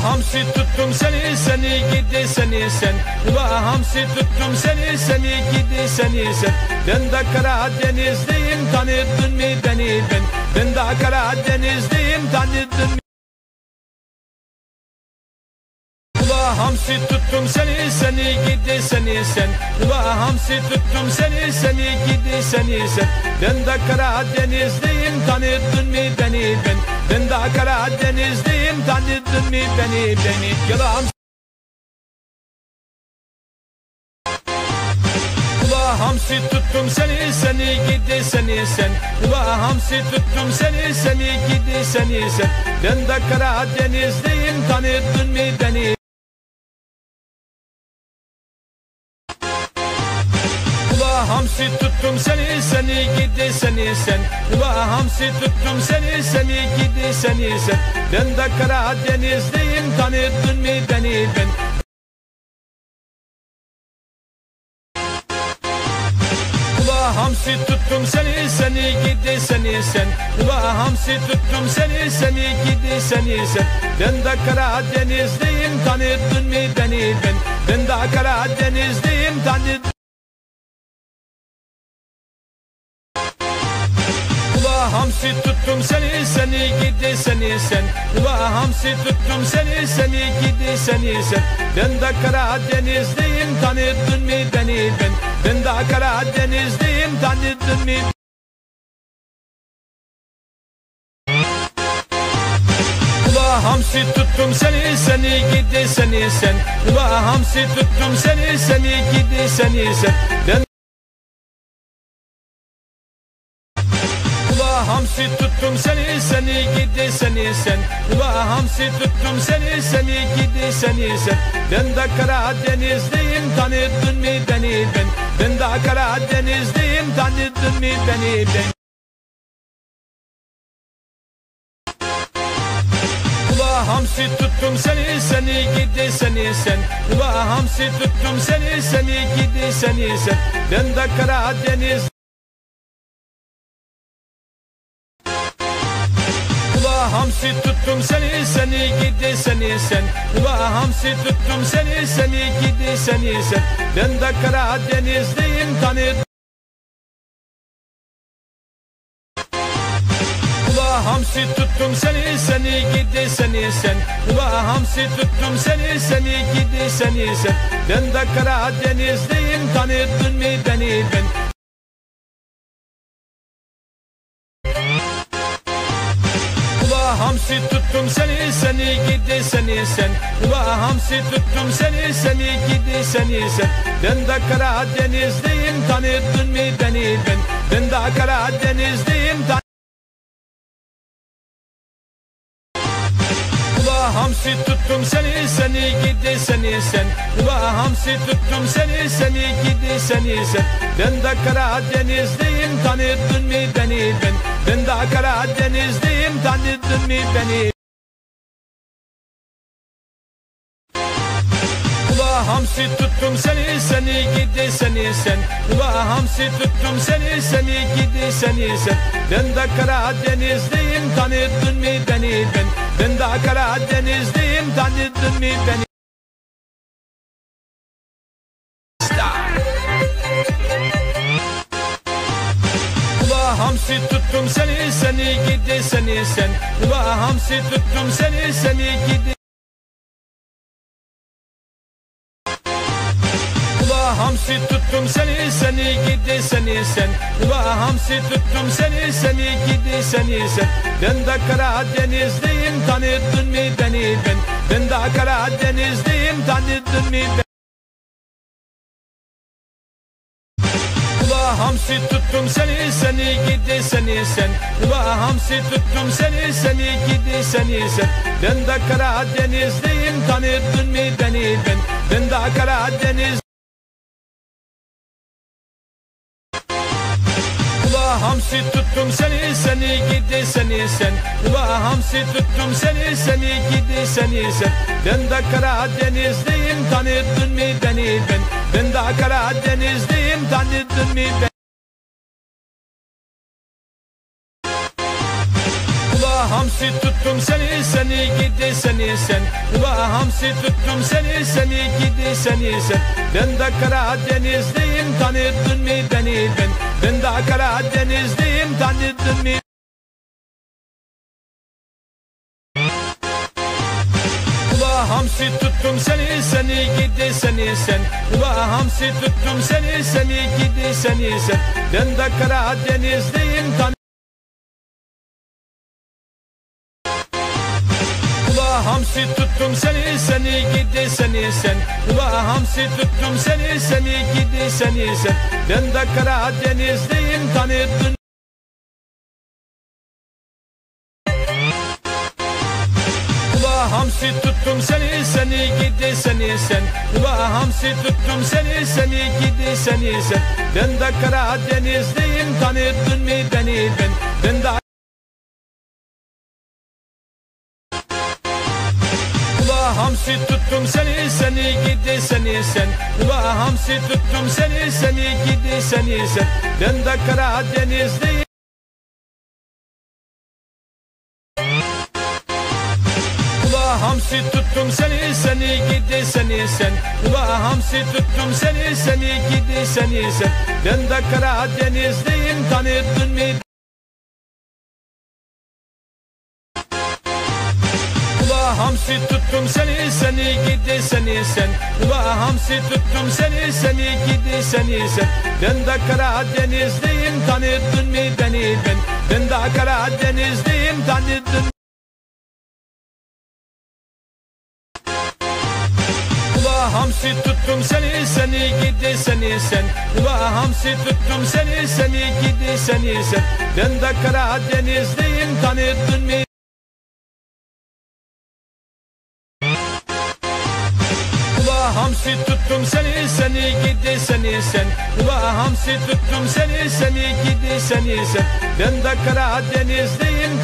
hamsi tuttum seni, seni gidi seni sen. Ula hamsi tuttum seni, seni gidi seni sen. Ben de Karadenizliyim, tanıdın mı beni ben? Ben de Karadenizliyim, tanıdın mı? Ula hamsi tuttum seni, seni gidi seni sen. Ula hamsi tuttum seni, seni gidi seni sen. Ben de Karadenizliyim, tanıdın mı beni ben? Ben de Karadenizliyim, tanıdın mı beni? Yala hamsi. Ula hamsi tuttum seni, seni gidi seni sen. Ula hamsi tuttum seni, seni gidi seni sen. Ben de Karadenizliyim, tanıdın mı beni? Ula hamsi tuttum seni, seni gidi seni sen. Ula hamsi tuttum seni, seni gidi seni sen. Ben de Karadenizliyim, tanıdın mı beni ben? Ula hamsi tuttum seni, seni gidi seni sen. Ula hamsi tuttum seni, seni gidi seni sen. Ben de Karadenizliyim, tanıdın mı beni ben? Ben de Karadenizliyim, tanıdın. Ula hamsi tuttum seni, seni gidi seni sen. Ula hamsi tuttum seni, seni gidi seni sen. Ben de Karadenizliyim, tanıdın mı beni ben? Ben de Karadenizliyim, tanıdın mı? Ula hamsi tuttum seni, seni gidi seni sen. Ula hamsi tuttum seni, seni gidi seni sen. Ben Ula hamsi tuttum seni, seni gidi seni sen. Ula hamsi tuttum seni, seni gidi seni sen. Ben de Karadenizliyim, tanıdın mı beni ben? Ben de Karadenizliyim, tanıdın mı beni ben? Ula hamsi tuttum seni, seni gidi seni sen. Ula hamsi tuttum seni, seni gidi seni sen. Ben de Karadeniz. Ula hamsi tuttum seni, seni gidi seni sen. Ula hamsi tuttum seni, seni gidi seni sen. Ben de Karadenizliyim, tanıdın. Ula hamsi tuttum seni, seni gidi seni sen. Ula hamsi tuttum seni, seni gidi seni sen. Ben de Karadenizliyim, tanıdın mı beni ben? Ula hamsi tuttum seni, seni gidi seni sen. Ula hamsi tuttum seni, seni gidi seni sen. Ben de Karadenizliyim, tanıdın mı beni ben? Ben de Karadenizliyim, Ula hamsi tuttum seni, seni gidi seni sen. Ula hamsi tuttum seni, seni gidi seni sen. Ben de Karadenizliyim, tanıdın mı beni ben? Ben de Karadenizliyim, tanıdın mı beni? Ula hamsi tuttum seni, seni gidi seni sen. Ula hamsi tuttum seni, seni gidi seni sen. Ben de Karadenizliyim, tanıdın mı beni ben? Ben de Karadenizliyim, tanıdın mı beni? Ula hamsi tuttum seni, seni gidi seni sen. Ula hamsi tuttum seni, seni gidi. Ula hamsi tuttum seni, seni gidi seni sen. Ula hamsi tuttum seni, seni gidi seni sen. Ben de Karadenizliyim, tanıdın mı beni ben? Ben de Karadenizliyim, tanıdın mı beni? Ula hamsi tuttum seni, seni gidi seni sen. Ula hamsi tuttum seni, seni gidi seni sen. Ben de Karadenizliyim, tanıdın mı beni ben? Ben de Karadeniz. Ula hamsi tuttum seni, seni gidi seni sen. Ula hamsi tuttum seni, seni gidi seni sen. Ben de Karadenizliyim, tanıdın mı beni ben? Ben de Karadenizliyim, tanıdın mı beni? Ula hamsi hamsi tuttum seni, seni gidi seni sen. Ula hamsi tuttum seni, seni gidi seni sen. Ben de Karadenizliyim, tanıdın mı beni ben? Ben de Karadenizliyim, tanıdın mı? Ula hamsi tuttum seni, seni gidi seni sen. Ula hamsi tuttum seni, seni gidi seni sen. Ben de Karadenizliyim, Ula hamsi tuttum seni, seni gidi seni sen. Ula hamsi tuttum seni, seni gidi seni sen. Ben de Karadenizliyim, tanıdın. Ula hamsi tuttum seni, seni gidi seni sen. Ula hamsi tuttum seni, seni gidi seni sen. Ben de Karadenizliyim, tanıdın mı beni ben? Ben de Ula hamsi tuttum seni, seni gidi seni sen. Ula hamsi tuttum seni, seni gidi seni sen. Ben de Karadenizliyim. Ula hamsi tuttum seni, seni gidi seni sen. Ula hamsi tuttum seni, seni gidi seni sen. Ben de Karadenizliyim, tanıdın mı? Ula hamsi tuttum seni, seni gidi seni sen. Ula hamsi tuttum seni, seni gidi seni sen. Ben de Karadenizliyim, tanıdın mı beni ben? Ben de Karadenizliyim, tanıdın mı? Ula hamsi tuttum seni, seni gidi seni sen. Ula hamsi tuttum seni, seni gidi seni sen. Ben de Karadenizliyim, tanıdın mı? Ula hamsi tuttum seni, seni gidi seni sen. Ula hamsi tuttum seni, seni gidi seni sen. Ben de Karadenizliyim,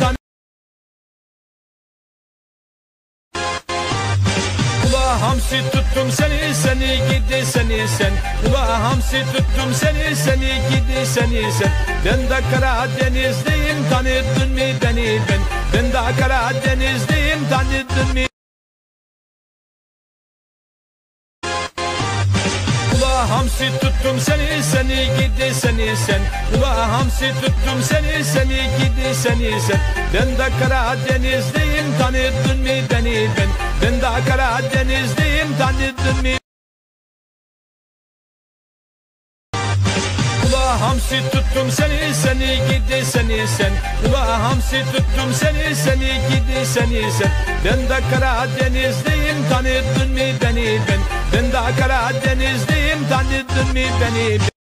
Ula hamsi tuttum seni, seni gidi seni sen. Ula hamsi tuttum seni, seni gidi seni sen. Ben de Karadenizliyim, tanıdın mı beni ben? Ben de Karadenizliyim, tanıdın mı? Ula hamsi tuttum seni, seni gidi seni sen. Ula hamsi tuttum seni, seni gidi seni sen. Ben de Karadenizliyim, tanıdın mı beni ben? Ben de Karadenizliyim, tanıdın mı? Ula hamsi tuttum seni, seni gidi seni sen. Ula hamsi tuttum seni, seni gidi seni sen. Ben de Karadenizliyim, tanıdın mı beni ben? Ben de Karadenizliyim, tanıdın mı beni?